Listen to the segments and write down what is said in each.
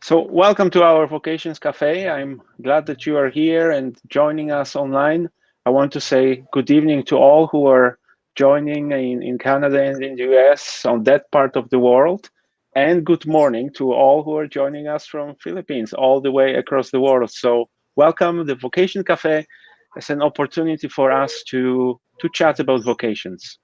So welcome to our Vocations Café. I'm glad that you are here and joining us online. I want to say good evening to all who are joining in Canada and in the US on that part of the world. And good morning to all who are joining us from Philippines all the way across the world. So welcome the Vocation Café as an opportunity for us to chat about vocations.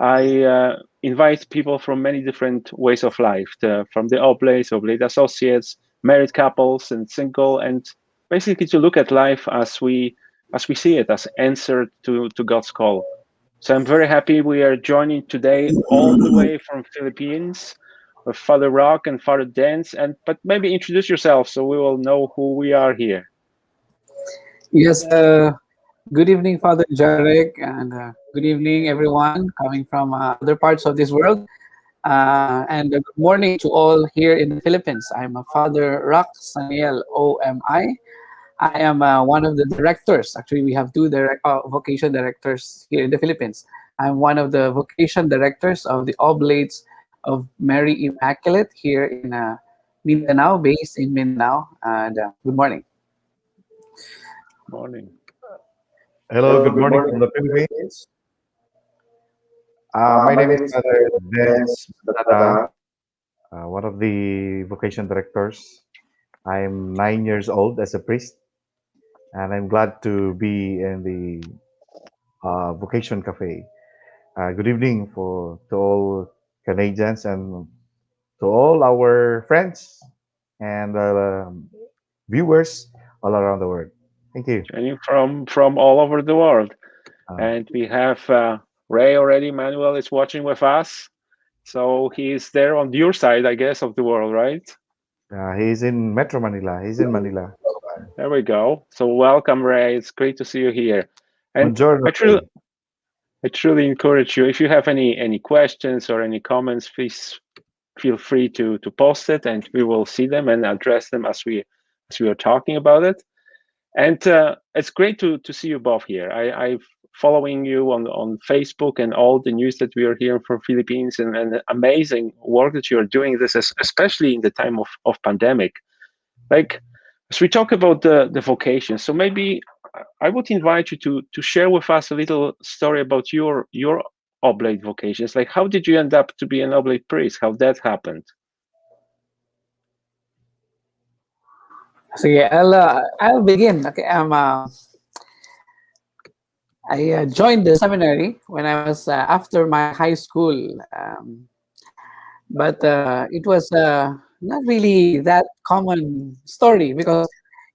I invite people from many different ways of life, from the oblates, oblate associates, married couples, and single, and basically to look at life as we see it, as answer to God's call. So I'm very happy we are joining today all the way from Philippines with Father Rock and Father Denz, but maybe introduce yourself so we will know who we are here. Yes, good evening, Father Jarek, and good evening, everyone coming from other parts of this world. And good morning to all here in the Philippines. I'm Father Rockmore Saniel OMI. I am one of the directors. Actually, we have two vocation directors here in the Philippines. I'm one of the vocation directors of the Oblates of Mary Immaculate here in Mindanao, based in Mindanao. And good morning. Morning. Hello, good morning from the Philippines. My name is Father Denz Evardone Basada, one of the vocation directors. I'm 9 years old as a priest, and I'm glad to be in the Vocation Cafe. Good evening to all Canadians and to all our friends and viewers all around the world. Thank you. Joining from all over the world. And we have Ray already. Manuel is watching with us. So he's there on your side, I guess, of the world, right? He's in Metro Manila. He's in Manila. There we go. So welcome, Ray. It's great to see you here. And Buongiorno. I truly encourage you. If you have any questions or any comments, please feel free to post it, and we will see them and address them as we are talking about it. And it's great to see you both here. I'm following you on Facebook and all the news that we are hearing from Philippines, and amazing work that you are doing. This is especially in the time of pandemic. Like, as we talk about the vocation, so maybe I would invite you to share with us a little story about your oblate vocations. Like, how did you end up to be an oblate priest? How that happened? So yeah, I'll begin. Okay, I joined the seminary when I was after my high school, but it was not really that common story because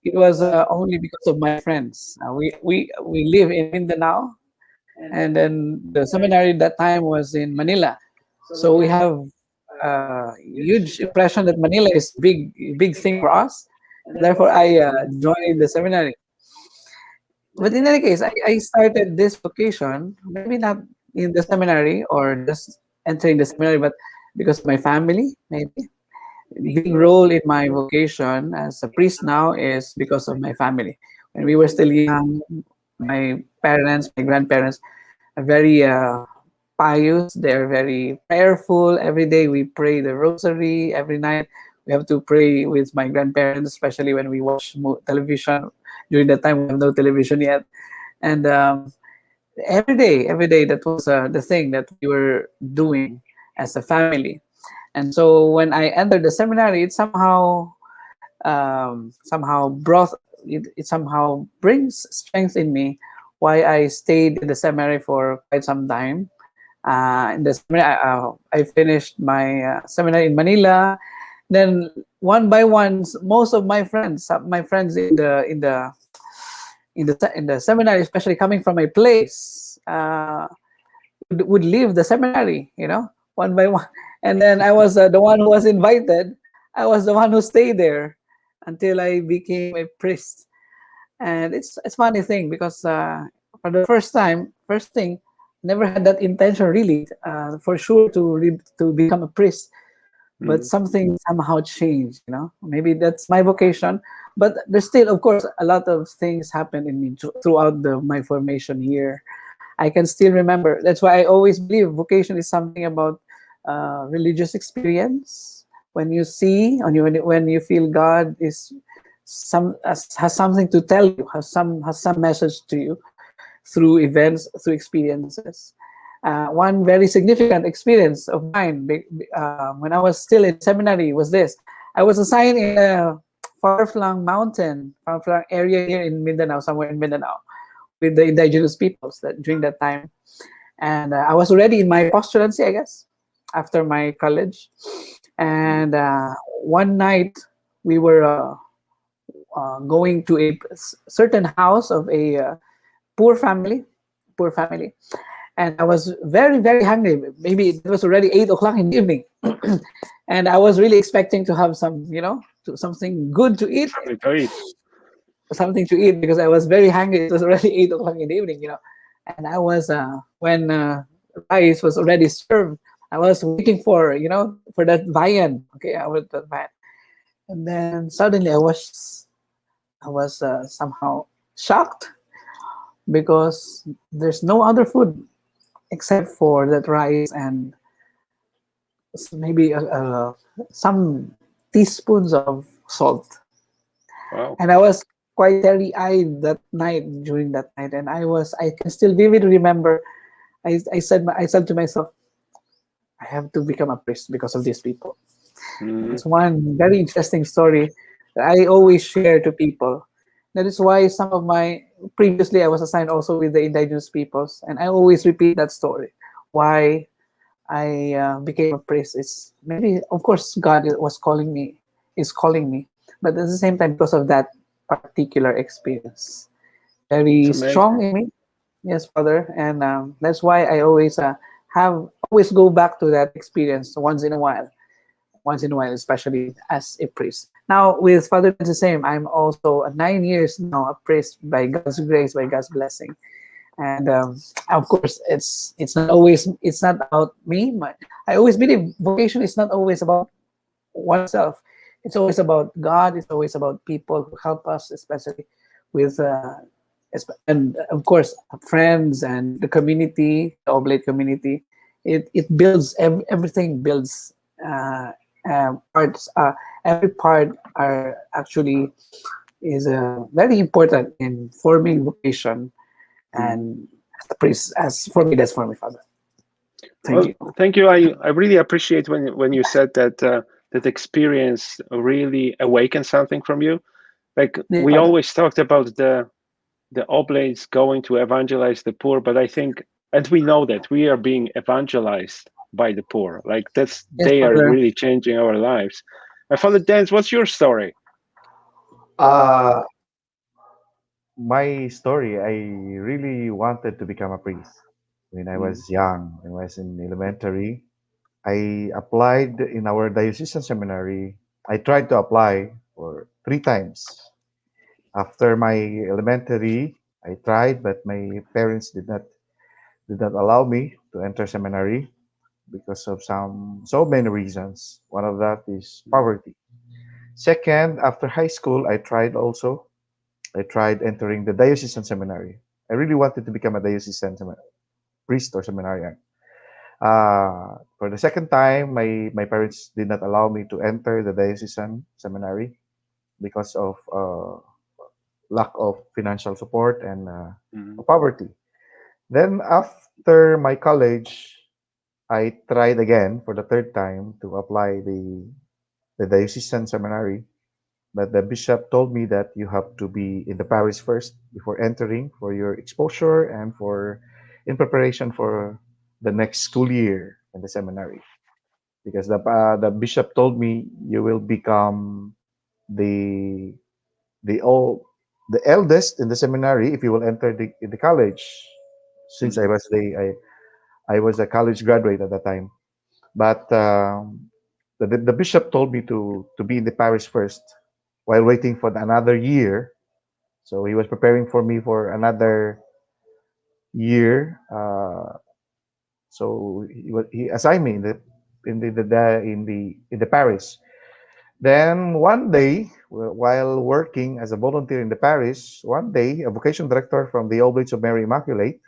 it was only because of my friends. We live in Mindanao, and then the seminary that time was in Manila, so we have huge impression that Manila is big thing for us. Therefore, I joined the seminary. But in any case, I started this vocation, maybe not in the seminary or just entering the seminary, but because of my family, maybe. Big role in my vocation as a priest now is because of my family. When we were still young, my parents, my grandparents are very pious. They're very prayerful. Every day we pray the rosary. Every night we have to pray with my grandparents, especially when we watch television. During that time, we have no television yet, and every day that was the thing that we were doing as a family. And so when I entered the seminary, it somehow brought it somehow brings strength in me. Why I stayed in the seminary for quite some time. In the seminary, I finished my seminary in Manila. Then one by one, most of my friends in the seminary, especially coming from my place, would leave the seminary, one by one. And then I was the one who was invited. I was the one who stayed there until I became a priest. And it's funny thing because for the first thing, never had that intention really, for sure to become a priest. But something somehow changed, Maybe that's my vocation. But there's still, of course, a lot of things happen in me throughout my formation here. I can still remember. That's why I always believe vocation is something about religious experience. When you see, when you feel God is has something to tell you, has some message to you through events, through experiences. One very significant experience of mine when I was still in seminary was this. I was assigned in a far-flung area here in Mindanao, somewhere in Mindanao, with the indigenous peoples during that time. And I was already in my postulancy, I guess, after my college. And one night we were going to a certain house of a poor family, and I was very, very hungry. Maybe it was already 8 o'clock in the evening, and I was really expecting to have something good to eat. Something to eat because I was very hungry. It was already 8 o'clock in the evening, and I was when rice was already served. I was waiting for that viand. Okay, I was that viand, and then suddenly I was somehow shocked because there's no other food except for that rice and maybe some teaspoons of salt. Wow. And I was quite teary-eyed during that night, and I can still vividly remember. I said to myself, I have to become a priest because of these people. It's one very interesting story that I always share to people. That is why previously I was assigned also with the indigenous peoples, and I always repeat that story. Why I became a priest is maybe, of course, God is calling me, but at the same time because of that particular experience, very strong in me. Yes, Father, and that's why I always always go back to that experience once in a while, especially as a priest. Now, with Father, it's the same. I'm also 9 years now a priest by God's grace, by God's blessing. And of course, it's not always, it's not about me. I always believe vocation is not always about oneself. It's always about God. It's always about people who help us, especially with and of course friends and the community, the oblate community. It builds everything builds parts. Every part are actually is very important in forming vocation. And as a priest, as for me, that's for my father. Thank Well, you. thank you. I really appreciate when you said that that experience really awakened something from you. Like Yeah, we father. always talked about the oblates going to evangelize the poor, but I think, and we know that we are being evangelized by the poor. Like that's Yes, they are father. really changing our lives. Father Denz, what's your story? Uh, my story, I really wanted to become a priest when I Mm, was young. When I was in elementary. I applied in our diocesan seminary. I tried to apply for 3 times. After my elementary, I tried, but my parents did not allow me to enter seminary because of so many reasons. One of that is mm, poverty. Second, after high school, I tried also. I tried entering the diocesan seminary. I really wanted to become a diocesan priest or seminarian. For the second time, my parents did not allow me to enter the diocesan seminary because of lack of financial support and mm, poverty. Then after my college, I tried again for the third time to apply the diocesan seminary, but the bishop told me that you have to be in the parish first before entering for your exposure and for in preparation for the next school year in the seminary. Because the bishop told me you will become the the all the eldest in the seminary if you will enter the college. Since mm, I was a college graduate at that time, but the bishop told me to be in the parish first while waiting for another year. So he was preparing for me for another year. So he assigned me in the parish. Then one day, while working as a volunteer in the parish, one day a vocation director from the Oblates of Mary Immaculate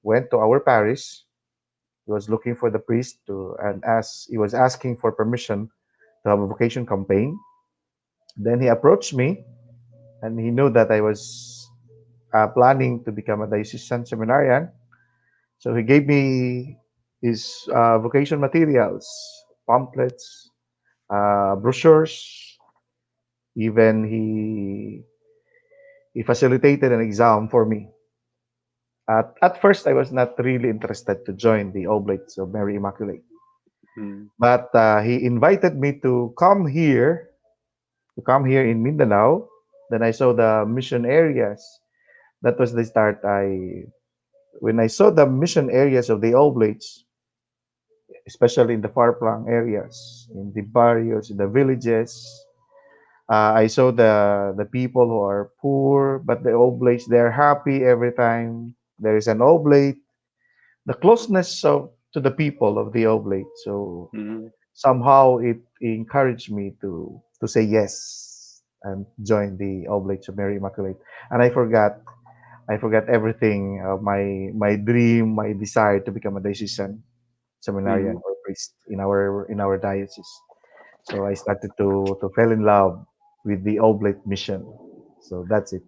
went to our parish. He was looking for the priest and he was asking for permission to have a vocation campaign. Then he approached me, and he knew that I was planning to become a diocesan seminarian. So he gave me his vocation materials, pamphlets, brochures. Even he facilitated an exam for me. At first, I was not really interested to join the Oblates of Mary Immaculate, mm, but he invited me to come here in Mindanao. Then I saw the mission areas. That was the start. When I saw the mission areas of the Oblates, especially in the far-flung areas, in the barrios, in the villages, I saw the people who are poor, but the Oblates they're happy every time there is an Oblate. The closeness to the people of the Oblate. So mm. somehow it encouraged me to say yes and join the Oblates of Mary Immaculate. And I forgot everything, my dream, my desire to become a diocesan seminarian Mm. or priest in our diocese. So I started to fall in love with the Oblate mission. So that's it.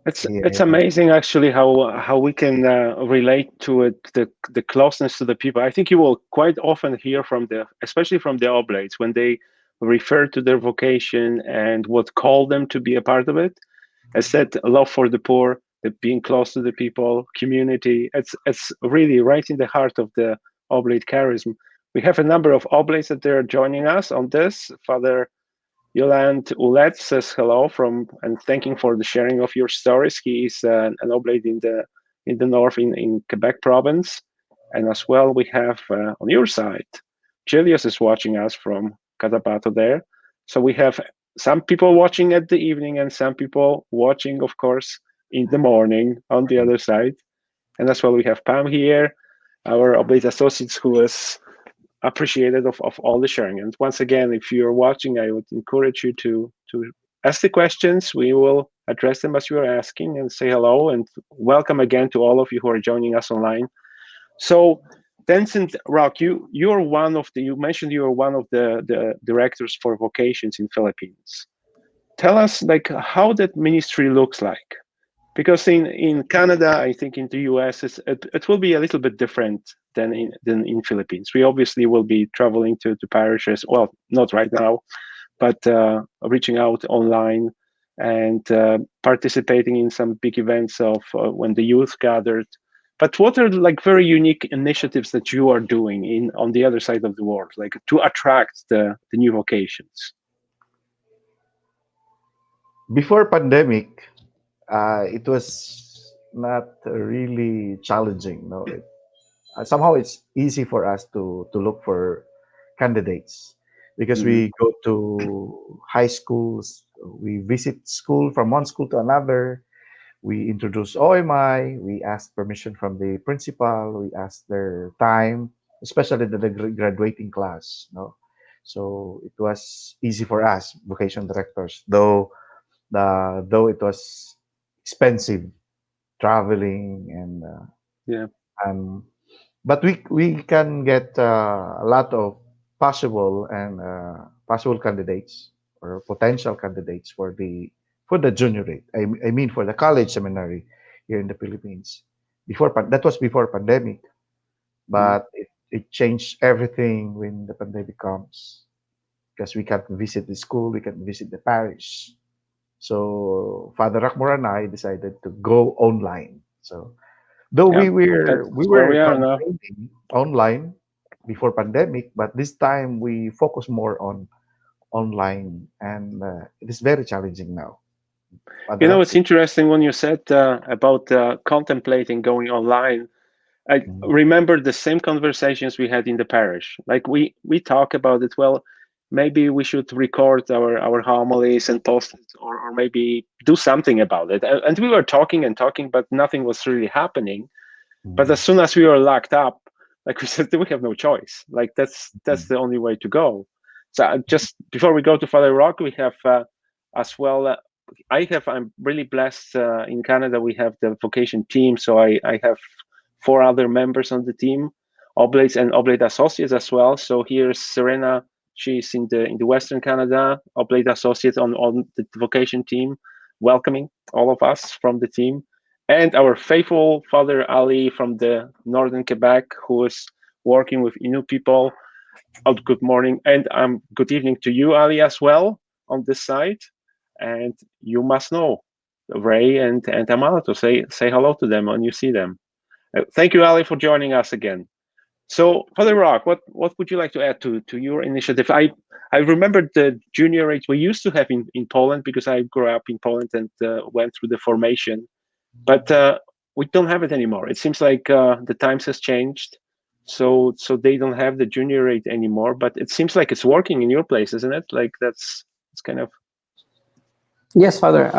Here It's I am. amazing actually how we can relate to it, the closeness to the people. I think you will quite often hear from especially from the oblates when they refer to their vocation and what called them to be a part of it. As said, love for the poor, the being close to the people, community. It's really right in the heart of the oblate charism. We have a number of oblates that they're joining us on this. Father Yolande Oulet says hello from and thanking for the sharing of your stories. He is an oblate in the north in Quebec province, and as well we have on your side, Julius is watching us from Cotabato there. So we have some people watching at the evening and some people watching, of course, in the morning on the other side. And as well, we have Pam here, our Oblate Associates, who is appreciated of all the sharing. And once again, if you're watching, I would encourage you to ask the questions. We will address them as you are asking, and say hello and welcome again to all of you who are joining us online. So, Denz and Rock, you mentioned you are one of the directors for vocations in Philippines. Tell us like how that ministry looks like, because in Canada, I think in the US, it will be a little bit different than in Philippines. We obviously will be traveling to parishes. Well, not right now, but reaching out online and participating in some big events of when the youth gathered. But what are like very unique initiatives that you are doing on the other side of the world, like to attract the new vocations? Before pandemic, it was not really challenging. No, somehow it's easy for us to look for candidates because Hmm. we go to high schools, we visit school from one school to another, we introduce OMI, we ask permission from the principal, we ask their time, especially the graduating class. No, so it was easy for us vocation directors, though it was expensive traveling Yeah, and but we can get a lot of possible candidates or potential candidates for the junior rate. I mean for the college seminary here in the Philippines. That was before pandemic, mm, but it changed everything when the pandemic comes because we can't visit the school, we can't visit the parish. So Father Rockmore and I decided to go online. So though yeah, we that's where were we are now. training online before pandemic, but this time we focus more on online, and it is very challenging now. You Father know, Rock, it's interesting when you said about contemplating going online. I mm, remember the same conversations we had in the parish. Like we talk about it. Well, maybe we should record our homilies and post it, or maybe do something about it. And we were talking and talking, but nothing was really happening. But mm, as soon as we were locked up, like we said, we have no choice. Like that's mm, the only way to go. So just before we go to Father Rock, we have as well. I'm really blessed in Canada. We have the vocation team, so I have four other members on the team, Oblates and Oblate Associates as well. So here's Serena. She's in the Western Canada, Oblate Associate on the vocation team, welcoming all of us from the team, and our faithful Father Ali from the Northern Quebec, who is working with Innu people. Oh, good morning, and good evening to you, Ali, as well on this side. And you must know Ray and Amala to say hello to them when you see them. Thank you, Ali, for joining us again. So, Father Rock, what would you like to add to your initiative? I remember the junior rate we used to have in Poland because I grew up in Poland and went through the formation, but we don't have it anymore. It seems like the times has changed, so they don't have the junior rate anymore. But it seems like it's working in your place, isn't it? Like it's kind of. Yes, Father.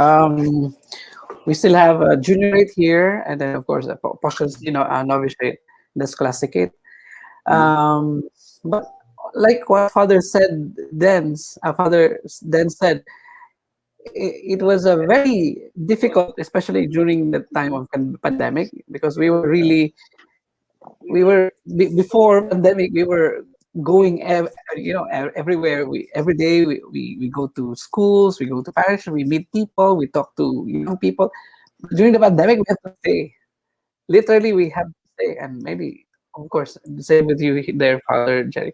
We still have a junior rate here, and then of course a portions, novice rate, that's classicate. Mm, But like what Father said, Father then said, it was a very difficult, especially during the time of pandemic, because before pandemic we were going everywhere. Every day we go to schools, we go to parish, we meet people, we talk to young people. During the pandemic we have to stay, literally we have to stay, and maybe of course the same with you there, Father Jerry.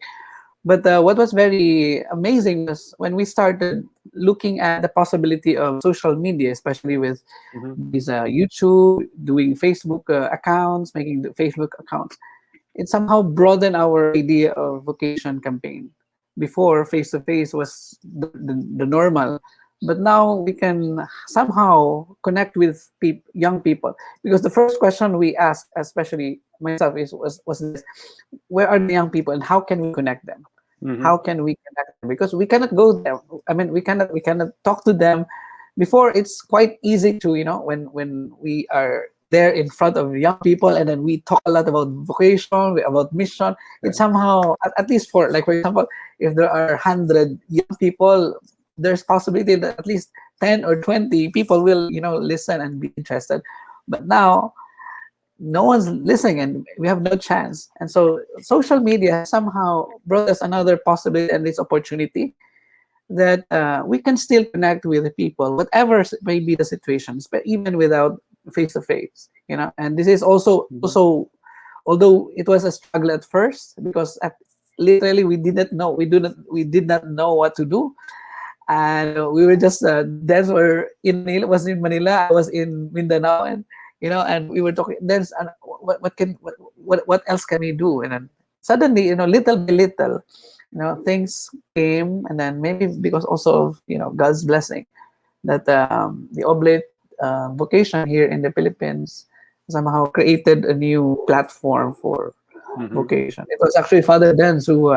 But what was very amazing was when we started looking at the possibility of social media, especially with mhm, these YouTube, doing Facebook accounts, making the Facebook accounts. It somehow broadened our idea of vocation campaign. Before, face to face was the normal, but now we can somehow connect with young people, because the first question we ask, especially myself, was this: where are the young people, and how can we connect them? mhm, How can we connect them? Because we cannot go there. I mean, we cannot talk to them before it's quite easy to, when we are there in front of young people and then we talk a lot about vocation, about mission. It's somehow, at least for, like, for example, if there are 100 young people, there's possibility that at least 10 or 20 people will, listen and be interested. But now no one's listening and we have no chance. And so social media has somehow brought us another possibility and this opportunity that we can still connect with the people, whatever may be the situations, but even without face to face. And this is Mhm. also, although it was a struggle at first, because literally we did not know what to do, and we were just Denz were in Manila, was in Manila, I was in Mindanao, and and we were talking. Denz, what else can we do? And then suddenly, little by little, things came, and then maybe because also of God's blessing, that the Oblate vocation here in the Philippines somehow created a new platform for Mhm. vocation. It was actually Father Denz who,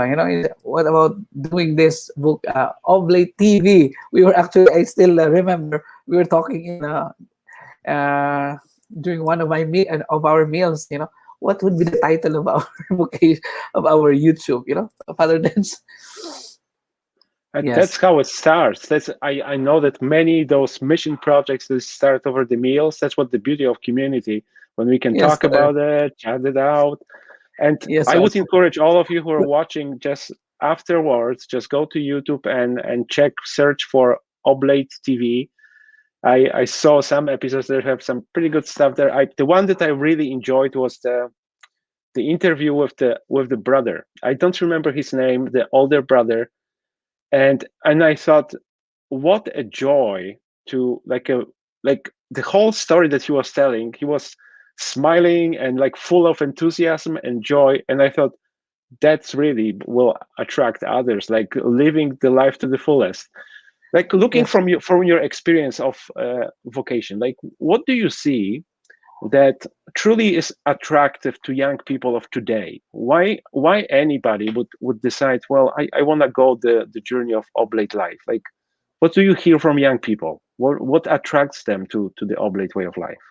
what about doing this book, Oblate TV? We were actually, I still remember, we were talking in uh, during one of of our meals. What would be the title of our vocation, of our YouTube? Father Denz. And that's Yes, how it starts. I know that many those mission projects that start over the meals. That's what the beauty of community, when we can yes, talk Father. about it, chat it out. And Yes, I Father. would encourage all of you who are watching, just afterwards, just go to YouTube and check, search for Oblate TV. I saw some episodes that have some pretty good stuff there. The one that I really enjoyed was the interview with the brother. I don't remember his name, the older brother, and I thought, what a joy to like the whole story that he was telling. He was smiling and like full of enthusiasm and joy, and I thought that's really will attract others, like living the life to the fullest. Like looking Yes. from your experience of vocation, like what do you see that truly is attractive to young people of today? Why anybody would decide, well, I want to go the journey of oblate life? Like, what do you hear from young people? What attracts them to the oblate way of life?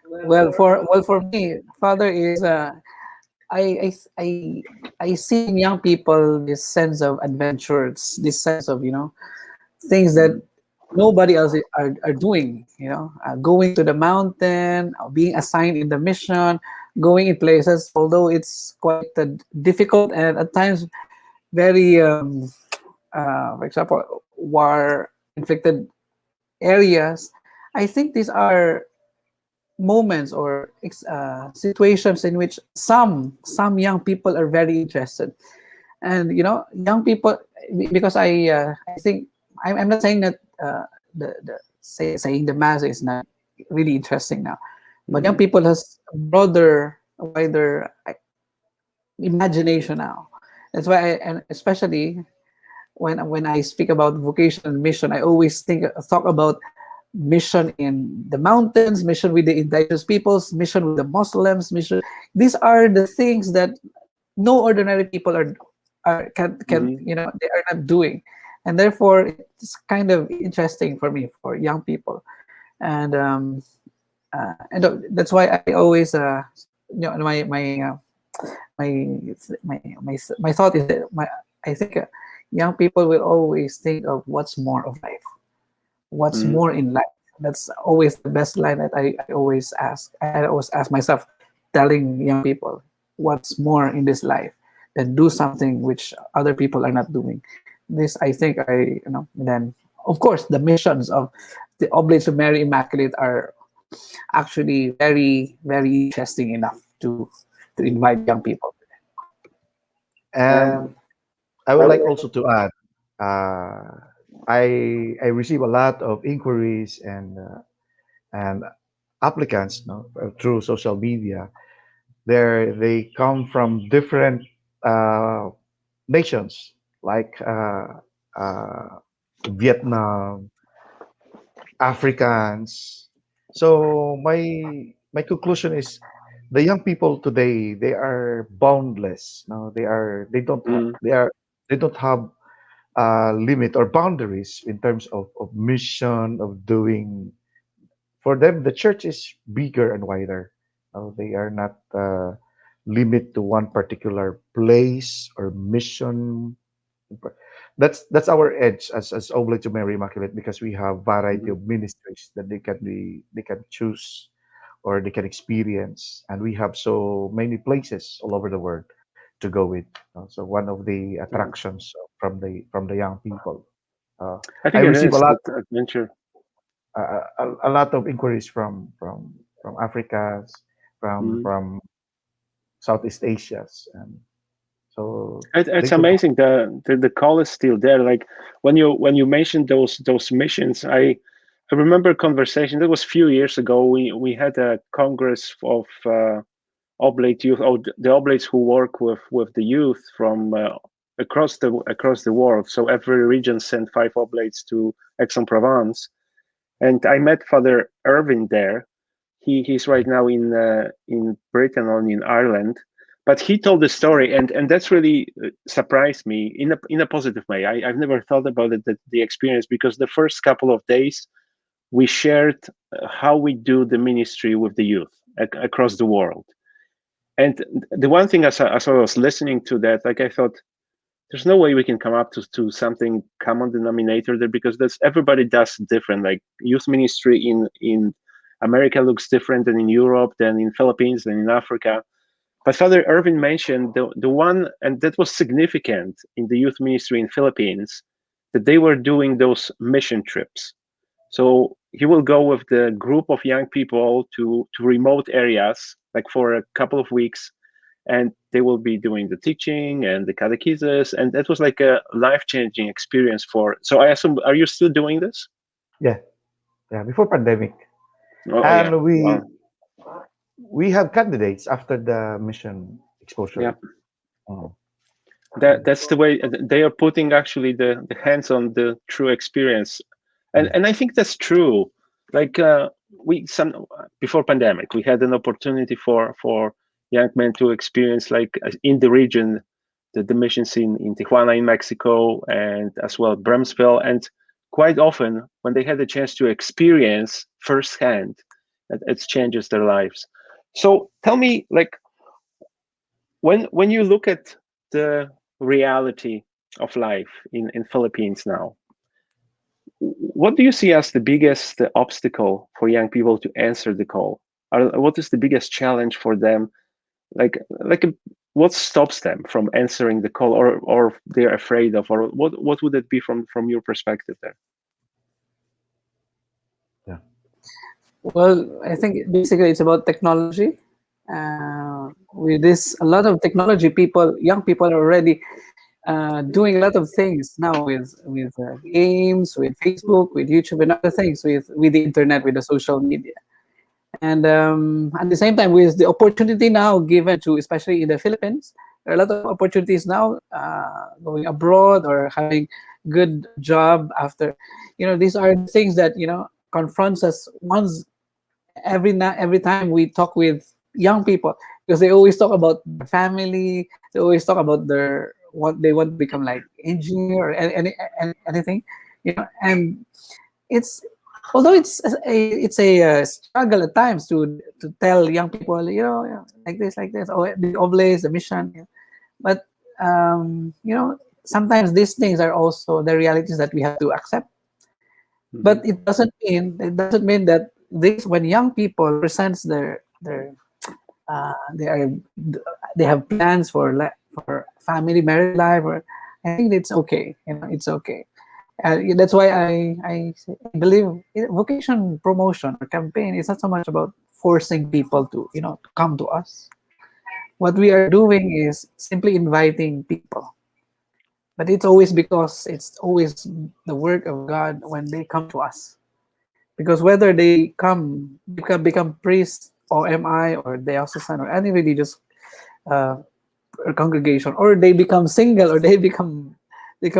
Well, for me, Father, is I, I I I see in young people this sense of adventures, this sense of things that Mhm. nobody else are doing. Going to the mountain, being assigned in the mission, going in places, although it's quite difficult and at times very, for example, war inflicted areas. I think these are moments or situations in which some young people are very interested. And young people, because I think I'm not saying that saying the mass is not really interesting now, but young Mhm. people has a broader, wider imagination now. That's why and especially when I speak about vocation and mission, I always talk about mission in the mountains, mission with the indigenous peoples, mission with the Muslims, mission. These are the things that no ordinary people can Mhm. they are not doing, and therefore it's kind of interesting for me, for young people. And that's why I always my my thought is that I think young people will always think of what's more of life, what's Mhm. more in life. That's always the best line that I always ask. I always ask myself, telling young people, what's more in this life than do something which other people are not doing. This, I think, then of course the missions of the Oblates of Mary Immaculate are actually very, very interesting enough to invite young people. And I would like also to add, uh, I receive a lot of inquiries and applicants, no, through social media. They come from different uh, nations like Vietnam, Africans. So my conclusion is the young people today, they are boundless. No, they don't Mhm. they don't have limit or boundaries in terms of mission of doing. For them, the church is bigger and wider. They are not limit to one particular place or mission. That's our edge as Oblate to Mary Immaculate, because we have variety Mhm. of ministries that they can choose or they can experience, and we have so many places all over the world to go with. So one of the Mhm. attractions from the young people. Uh, I I think it receive is that adventure. a lot of inquiries from Africa, Mhm. from Southeast Asia, and so they It's could. amazing. The call is still there. Like when you mentioned those missions, I remember a conversation that was a few years ago. We had a congress of oblate youth, or the oblates who work with the youth from across the world. So every region sent 5 oblates to Aix-en-Provence, and I met Father Irvin there. He's right now in Britain or in Ireland, but he told the story, and that's really surprised me in a positive way. I've never thought about it, the experience, because the first couple of days we shared how we do the ministry with the youth across the world. And the one thing, as I was listening to that, like I thought, there's no way we can come up to something common denominator there, because that's everybody does different. Like youth ministry in America looks different than in Europe, than in Philippines, than in Africa. But Father Irvin mentioned the one, and that was significant in the youth ministry in Philippines, that they were doing those mission trips. So he will go with the group of young people to remote areas, like for a couple of weeks, and they will be doing the teaching and the catechesis, and that was like a life-changing experience for. So I assume, are you still doing this? Yeah, yeah, before pandemic, Oh yeah, and wow, we have candidates after the mission yeah. exposure. Oh, That's the way they are putting actually the hands on the true experience, yeah, and I think that's true. Like we some before pandemic, we had an opportunity for young men to experience, like in the region, the missions in Tijuana in Mexico, and as well Bremsville, and quite often when they had the chance to experience firsthand, it changes their lives. So tell me, like when you look at the reality of life in Philippines now, what do you see as the biggest obstacle for young people to answer the call? What is the biggest challenge for them? Like what stops them from answering the call, or they're afraid of, or what would it be from your perspective there? yeah, Well, I think basically it's about technology. With this, a lot of technology, young people are already doing a lot of things now with games, with Facebook, with YouTube, and other things with the internet, with the social media. And at the same time, with the opportunity now given to, especially in the Philippines, there are a lot of opportunities now, going abroad or having good job after. These are the things that confronts us once every time we talk with young people, because they always talk about their family, they always talk about their what they want to become, like engineer or anything, and it's although it's a struggle at times to tell young people, like this, oh, the oblates, the mission, but sometimes these things are also the realities that we have to accept. Hmm. But it doesn't mean that this, when young people presents their they are they have plans for family, married life, or I think it's okay. It's okay. That's why I believe vocation promotion or campaign is not so much about forcing people to come to us. What we are doing is simply inviting people, but it's always the work of God when they come to us. Because whether they become priest, OMI, or diocesan, or any religious uh, or congregation, or they become single, or they become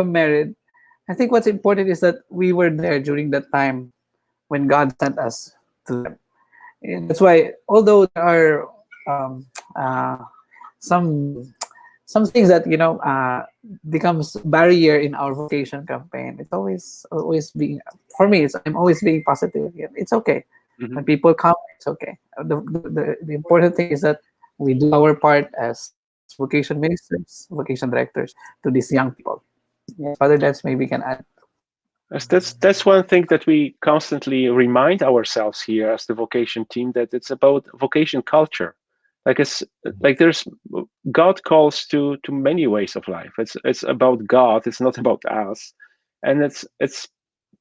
married, I think what's important is that we were there during that time when God sent us to them. And that's why, although there are um, uh, some some things that becomes barrier in our vocation campaign. It's always being, for me, I'm always being positive. Yeah, it's okay Mhm. when people come. It's okay. The important thing is that we do our part as vocation ministers, vocation directors to these young people. Yes, Father, that's maybe can add. Yes, that's one thing that we constantly remind ourselves here as the vocation team, that it's about vocation culture. Like it's like there's God calls to many ways of life. It's about God. It's not about us, and it's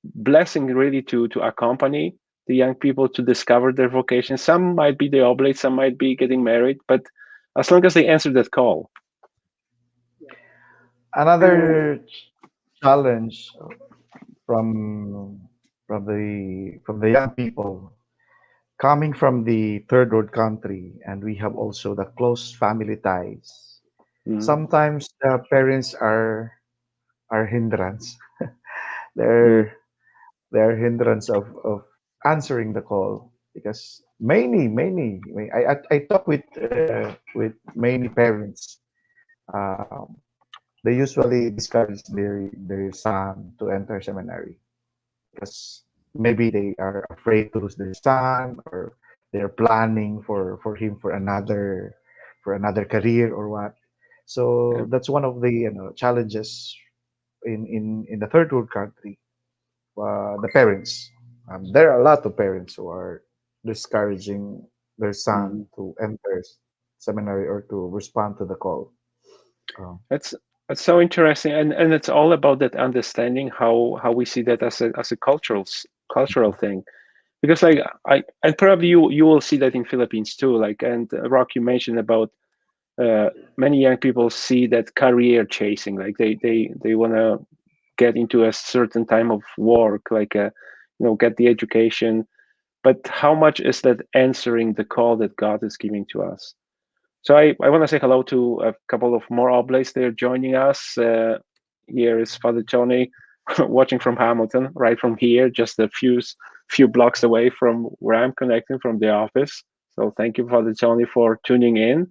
blessing really to accompany the young people to discover their vocation. Some might be the oblate, some might be getting married, but as long as they answer that call. Another challenge from from the young people coming from the third world country, and we have also the close family ties. Mm, Sometimes the parents are hindrance. mm, they're they're hindrance of answering the call, because I talk with many parents. um, they usually discourage their son to enter seminary because maybe they are afraid to lose their son, or they're planning for him for another career or what. yeah. So that's one of the challenges in the third world country. The parents, there are a lot of parents who are discouraging their son Mm. to enter seminary or to respond to the call. Um, That's that's so interesting, and it's all about that understanding how we see that as a cultural thing. Because like I and probably you will see that in Philippines too. Like, and Rock, you mentioned about many young people see that career chasing, like they want to get into a certain time of work, like get the education, but how much is that answering the call that God is giving to us? So I want to say hello to a couple of more oblates. They're joining us. Here is Father Tony, watching from Hamilton, right from here, just a few blocks away from where I'm connecting from the office. So thank you, Father Tony, for tuning in,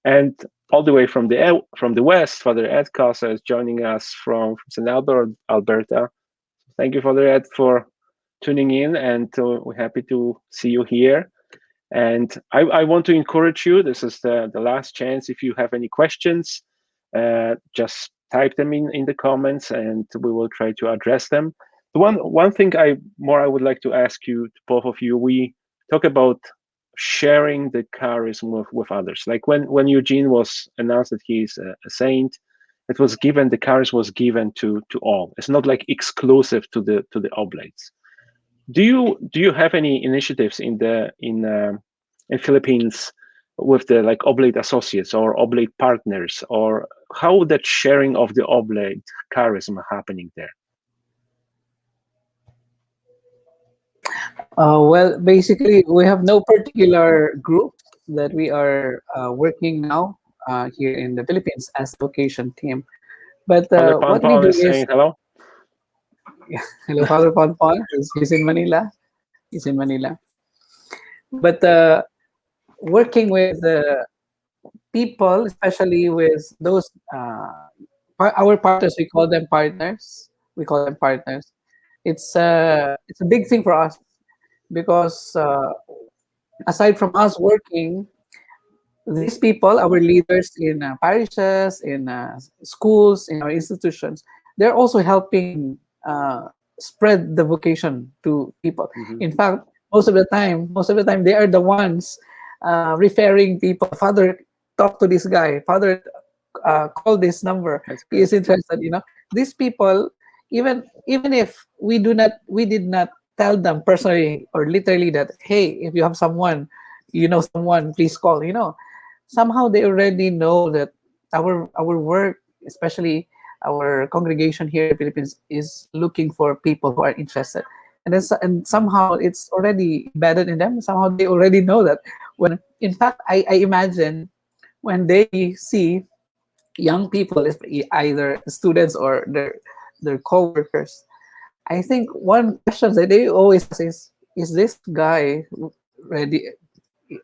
and all the way from the west, Father Ed Casa is joining us from St. Albert, Alberta. Thank you, Father Ed, for tuning in, and we're happy to see you here. And I want to encourage you. This is the last chance. If you have any questions, just type them in the comments, and we will try to address them. The one thing I would like to ask you, to both of you, we talk about sharing the charism with others. Like when Eugene was announced that he's a saint, it was given, the charism was given to all. It's not like exclusive to the oblates. Do you have any initiatives in Philippines with the like oblate associates or oblate partners, or how that sharing of the oblate charisma happening there? Well, basically, we have no particular group that we are working now here in the Philippines as a vocation team. But Father what we Panpon do is is, saying hello. hello, Father Ponpon. He's in Manila. He's in Manila. But working with people, especially with those our partners, we call them partners. We call them partners. It's a big thing for us because aside from us working, these people, our leaders in parishes, in schools, in our institutions, they're also helping spread the vocation to people. Hmm. In fact, most of the time, they are the ones referring people. Father, talk to this guy. Father, call this number. That's He good. is interested. These people, even if we did not tell them personally or literally that, hey, if you have someone, someone, please call. Somehow they already know that our work, especially our congregation here in the Philippines, is looking for people who are interested, and somehow it's already embedded in them. Somehow they already know that. When in fact, I imagine when they see young people, either students or their co-workers, I think one question that they always ask is this guy ready?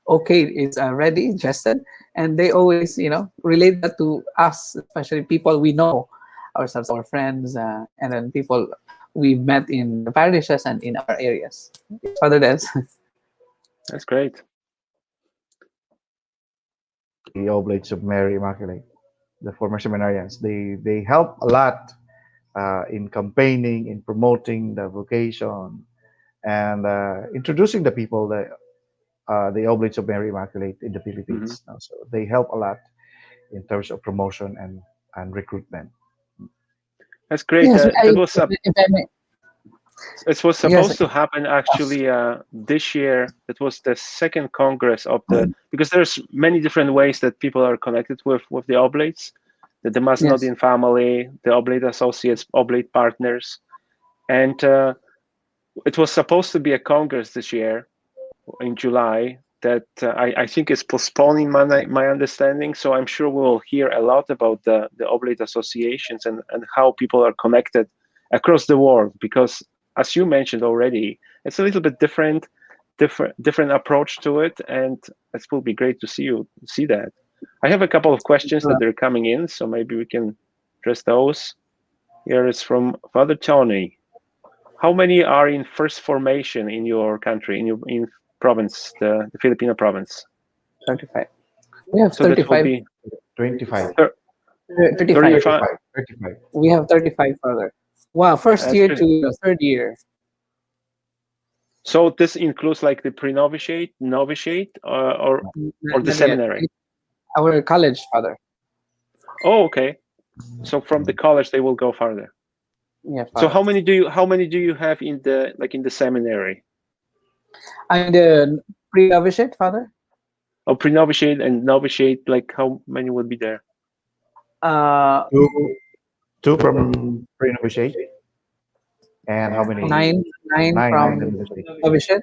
okay, it's already ingested, and they always, relate that to us, especially people we know ourselves, our friends, and then people we met in the parishes and in our areas. Yes, Father Des. That's great. The Oblates of Mary Immaculate, the former seminarians. They help a lot in campaigning, in promoting the vocation, and introducing the people the Oblates of Mary Immaculate in the Hmm. Philippines. So they help a lot in terms of promotion and recruitment. That's great. Yes, if I may, It was yes, supposed to happen actually this year. It was the second congress of the, because there's many different ways that people are connected with the oblates, the yes, Masnodin family, the oblate associates, oblate partners, and it was supposed to be a congress this year in July. That I think is postponing my understanding. So I'm sure we'll hear a lot about the oblate associations and how people are connected across the world, because as you mentioned already, it's a little bit different approach to it, and it will be great to see that. I have a couple of questions that are coming in, so maybe we can address those. Here is from Father Tony. How many are in first formation in your country, in province, the Filipino province? 35. We have So that will 35. be 25, 35. 35. 35, 35. We have 35, Father. Wow, first That's year good. to third year. So this includes like the pre-novitiate, novitiate, or the Not yet. seminary. Our college, Father. Oh, okay. So from the college they will go farther. Yeah, So Father. how many do you have in the seminary? And the pre-novitiate, Father. Oh, pre-novitiate and novitiate, like how many would be there? Uh, Two, two from pre-novitiate, and how many? nine Nine from in novitiate. novitiate.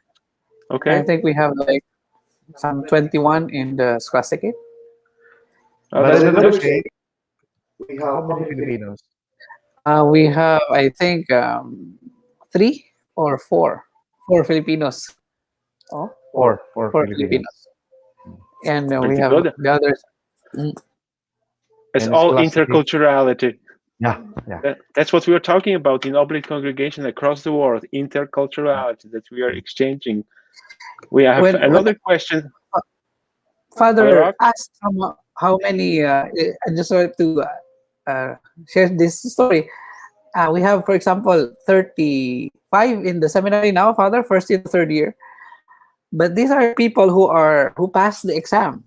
I Okay. think we have like some 21 in the scholasticate. Oh, But in the that's novitiate, we have how many Filipinos? We have, I think, three or four. Four Filipinos. Oh, Four four Filipinos. Filipinos. And we pretty have good. the others. Mm, It's And all scholastic. interculturality. Yeah, yeah. That's what we are talking about in Oblate congregation across the world, interculturality that we are exchanging. We have when another question. Father Father Rock? asked how many, I just wanted to share this story. We have, for example, 35 in the seminary now, Father, first year to third year. But these are people who passed the exam.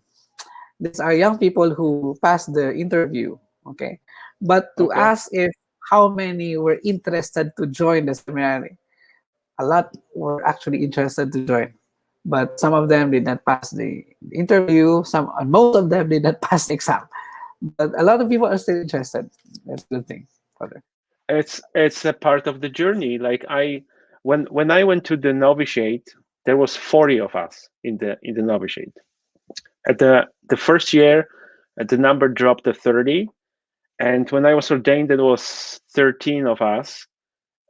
These are young people who passed the interview. Okay, but to Okay. ask if how many were interested to join the seminary, a lot were actually interested to join, but some of them did not pass the interview. Most of them did not pass the exam, but a lot of people are still interested. That's the thing, Father. It's a part of the journey. Like when I went to the novitiate, there was 40 of us in the novitiate. At the first year, the number dropped to 30, and when I was ordained, there was 13 of us.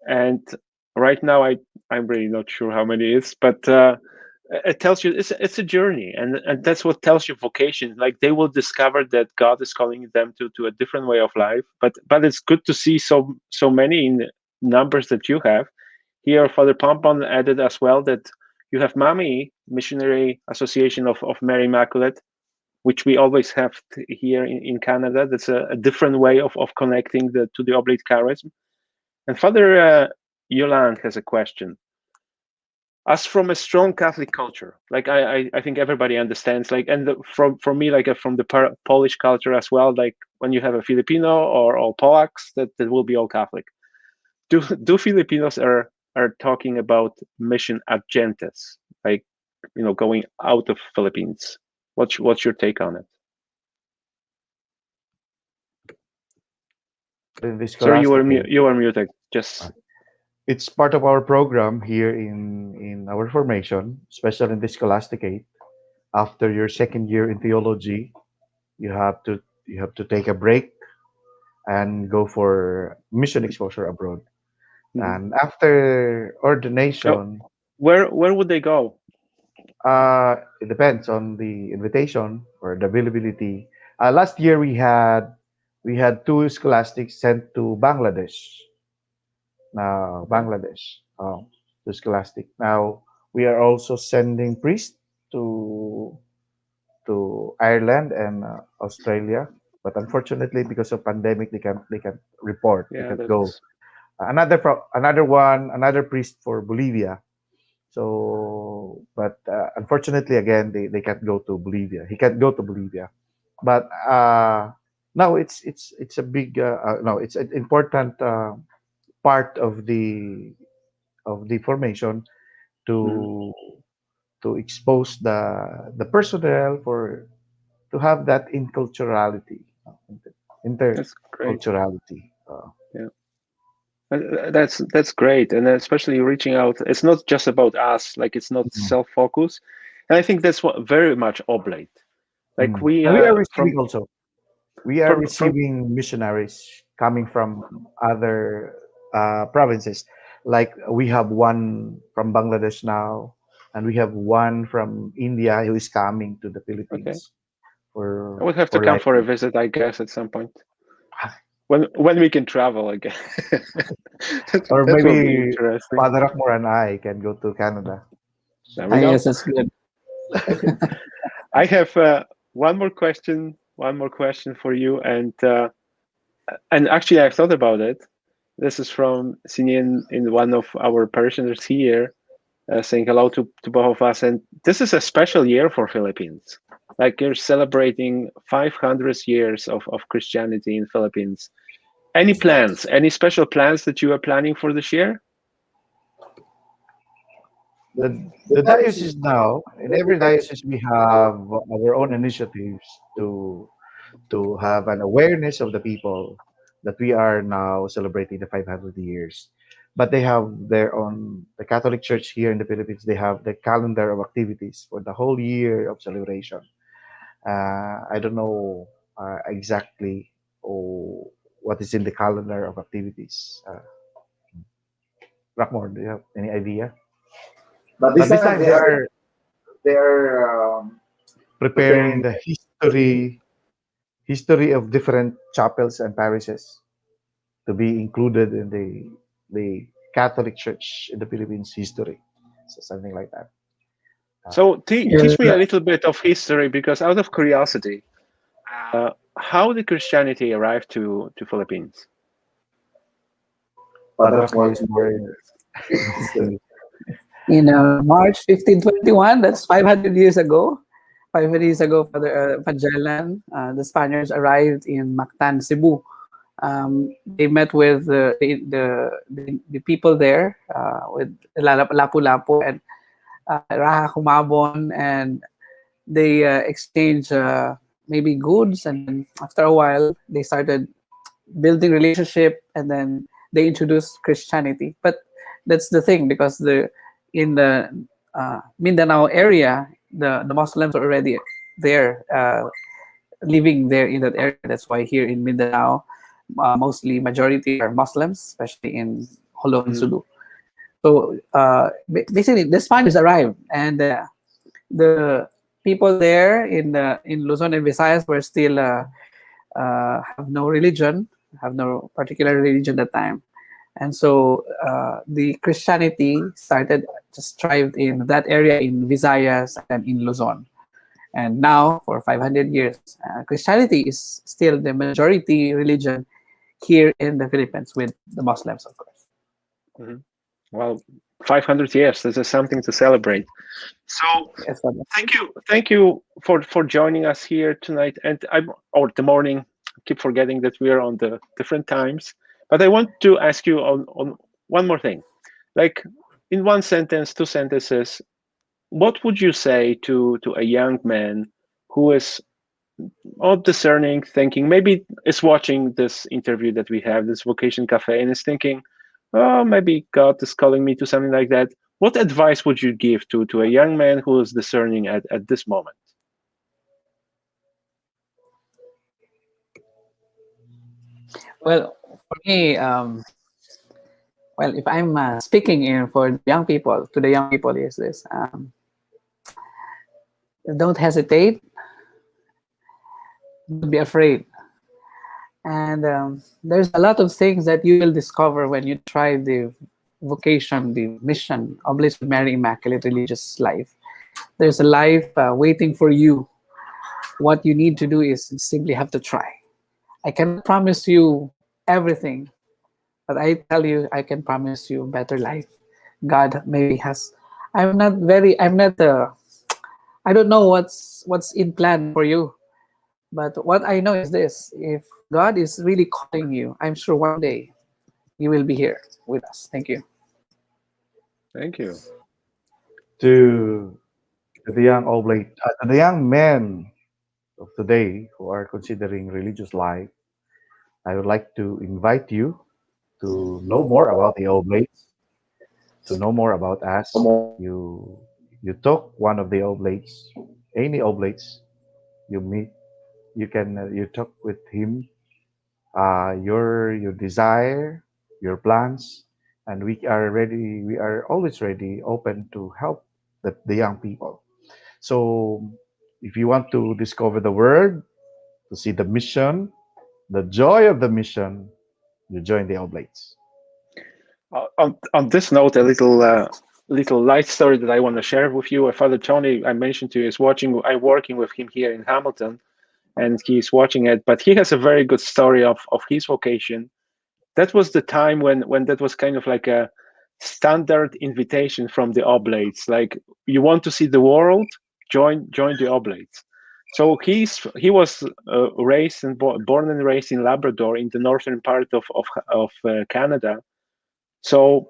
And right now, I'm really not sure how many it is, but it tells you it's a journey, and that's what tells you vocation. Like they will discover that God is calling them to a different way of life. But it's good to see so many in the numbers that you have. Here, Father Pompon added as well that you have MAMI, Missionary Association of Mary Immaculate, which we always have here in Canada. That's a different way of connecting to the Oblate Charism. And Father Yolande has a question. As from a strong Catholic culture, like I think everybody understands, like, and for me, like from the Polish culture as well, like when you have a Filipino or all Polacks, that will be all Catholic. Do Filipinos are talking about mission ad gentes, like going out of Philippines? What's your take on it? In the Sorry, scholastic, you were muted. Just it's part of our program here in our formation, especially in the scholasticate. After your second year in theology, you have to take a break and go for mission exposure abroad. mhm. And after Oh, ordination, where would they go? It depends on the invitation or the availability. Last year we had two scholastics sent to Bangladesh. Now Okay. Bangladesh, to scholastic. Now we are also sending priests to Ireland and Australia. But unfortunately, because of pandemic, they can report. They Yeah, can go. that's Another priest for Bolivia. So, but unfortunately, again, they can't go to Bolivia. He can't go to Bolivia. But no, it's a big no, it's an important part of the formation mhm, to expose the personnel for to have that inculturality, that's great. interculturality. Yeah. That's great, and especially reaching out. It's not just about us, like it's not Mm, self-focused, and I think that's what very much oblate. Like mm. we And we are receiving also. We are from receiving missionaries coming from other provinces. Like we have one from Bangladesh now, and we have one from India who is coming to the okay. Philippines I would have to for come like for a visit, I guess, at some point when we can travel again. or That will be maybe interesting. Father Rockmore and I can go to Canada. There Ah, we go. yes, that's good. I have one more question. One more question for you, and actually, I've thought about it. This is from Sinian in one of our parishioners here, saying hello to both of us. And this is a special year for Philippines. Like you're celebrating 500 years of Christianity in Philippines. Any plans? Any special plans that you are planning for this year? The diocese now, in every diocese, we have our own initiatives to have an awareness of the people that we are now celebrating the 500 years. But they have their own, the Catholic Church here in the Philippines, they have the calendar of activities for the whole year of celebration. I don't know exactly what is in the calendar of activities. Rockmore, do you have any idea? But this But this time time they're preparing preparing the history of different chapels and parishes to be included in the Catholic Church in the Philippines history. So something like that. So yeah, teach me a little bit of history, because out of curiosity, how did Christianity arrive to Philippines? Father Father of Rockmore more is more in March 1521. That's 500 years ago. 500 years ago, Father Magellan, the Spaniards arrived in Mactan, Cebu. They met with the people there, with Lapu-Lapu and Raha Humabon, and they exchanged maybe goods, and then after a while they started building relationship, and then they introduced Christianity. But that's the thing, because the in the Mindanao area, the Muslims are already there, living there in that area. That's why here in Mindanao, mostly majority are Muslims, especially in Jolo and Mhm. Sulu. So basically, the Spaniards arrived, and the people there in Luzon and Visayas were still have no religion, have no particular religion at the time, and so the Christianity started just thrived in that area in Visayas and in Luzon. And now, for 500 years, Christianity is still the majority religion here in the Philippines, with the Muslims, of course. Mhm. Well, 500 years. This is something to celebrate. So Yes, Father. thank you for joining us here tonight, and I'm or the morning. I keep forgetting that we are on the different times, but I want to ask you on one more thing. Like in one sentence, two sentences, what would you say to a young man who is all discerning, thinking, maybe is watching this interview that we have, this Vocation Cafe, and is thinking, oh, maybe God is calling me to something like that. What advice would you give to a young man who is discerning at this moment? Well, for me, well, if I'm speaking in for the young people, to the young people, is this: Don't hesitate. Don't be afraid. And there's a lot of things that you will discover when you try the vocation, the mission, Oblates of Mary Immaculate Religious Life. There's a life waiting for you. What you need to do is simply have to try. I cannot promise you everything, but I tell you, I can promise you a better life. God maybe has. I'm not. I don't know what's in plan for you, but what I know is this: if God is really calling you, I'm sure one day you will be here with us. Thank you. Thank you. To the young oblate, to the young men of today who are considering religious life, I would like to invite you to know more about the oblates, to know more about us. You talk one of the oblates, any oblates you meet, you talk with him, your desire, your plans, and we are ready. We are always ready, open to help the young people. So, if you want to discover the word, to see the mission, the joy of the mission, you join the oblates. On this note, a little light story that I want to share with you. Father Tony, I mentioned to you, is watching. I'm working with him here in Hamilton, and he's watching it. But he has a very good story of his vocation. That was the time when that was kind of like a standard invitation from the oblates. Like, you want to see the world, join the oblates. So he was raised and born and raised in Labrador, in the northern part of Canada. So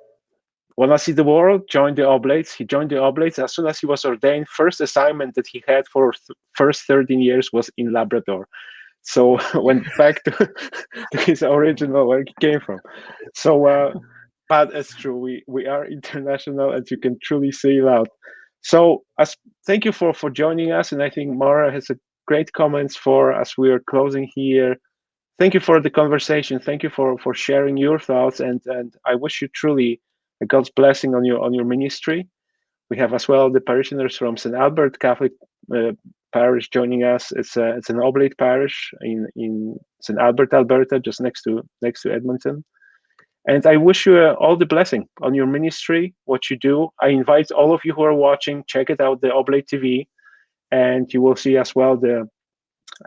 when I see the world, join the oblates. He joined the oblates as soon as he was ordained. First assignment that he had for first 13 years was in Labrador. So went back to his original, where he came from. So, but it's true. We are international, and you can truly see it out. So thank you for joining us, and I think Mara has a great comments for as we are closing here. Thank you for the conversation. Thank you for sharing your thoughts, and I wish you truly a God's blessing on your ministry. We have as well the parishioners from St. Albert Catholic Parish joining us. It's an oblate parish in St. Albert, Alberta, just next to Edmonton. And I wish you all the blessing on your ministry, what you do. I invite all of you who are watching, check it out, the Oblate TV, and you will see as well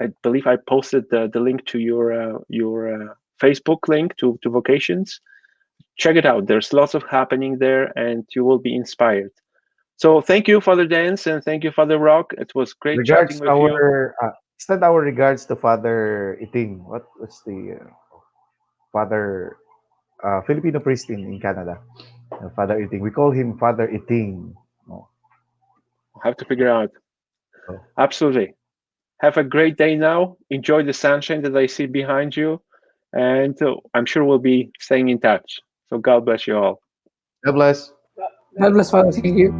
I believe I posted the link to your Facebook link to Vocations. Check it out. There's lots of happening there, and you will be inspired. So thank you, Father Denz, and thank you, Father Rock. It was great Regards chatting with you. extend our regards to Father Iting. What's the Father Filipino priest in Canada? Father Iting. We call him Father Iting. Oh. I'll have to figure out. Oh. Absolutely. Have a great day now. Enjoy the sunshine that I see behind you. And I'm sure we'll be staying in touch. So God bless you all. God bless. God bless, Father. Thank you.